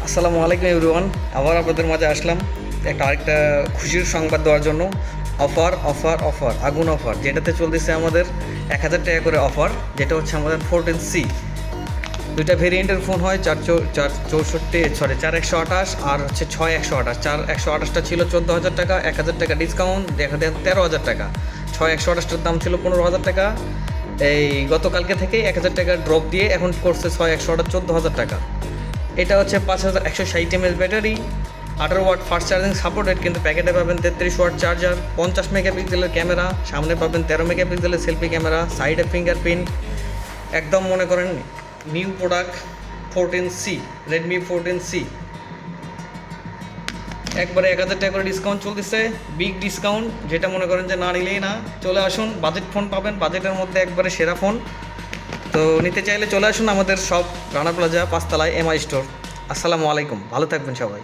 আসসালামু আলাইকুম এভরিওয়ান। আবার আপনাদের মাঝে আসলাম আরেকটা খুশির সংবাদ দেওয়ার জন্য। অফার অফার অফার আগুন অফার, যেটাতে চলতেছে আমাদের 1000 টাকা করে অফার, যেটা হচ্ছে আমাদের 14C। দুইটা ভেরিয়েন্টের ফোন হয়, 4128 আর হচ্ছে 6128। 4128টা ছিল 14,000 টাকা, 1000 টাকা ডিসকাউন্ট দেখা দেন 13,000 টাকা। 6128টার দাম ছিল 15,000 টাকা। এই গতকালকে থেকেই 1000 টাকা ড্রপ দিয়ে এখন করছে 6128 14,000 টাকা। এটা হচ্ছে 5160 mAh battery, 18 watt fast charging supported, কিন্তু প্যাকেটে পাবেন 33 ওয়াট চার্জার, 50 মেগাপিক্সেলের ক্যামেরা, সামনে পাবেন 13 মেগাপিক্সেলের সেলফি ক্যামেরা, সাইডে ফিঙ্গারপ্রিন্ট। একদম মনে করেন new product 14C, Redmi 14C। একবারে 1000 টাকা করে ডিসকাউন্ট চলতেছে, বিগ ডিসকাউন্ট, যেটা মনে করেন যে না নিলেই না। চলে আসুন, বাজেট ফোন পাবেন, বাজেটের মধ্যে একবারে সেরা ফোন। তো নিতে চাইলে চলে আসুন আমাদের সব রানা প্লাজা 5 তলায় MI স্টোর। আসসালামু আলাইকুম, ভালো থাকবেন সবাই।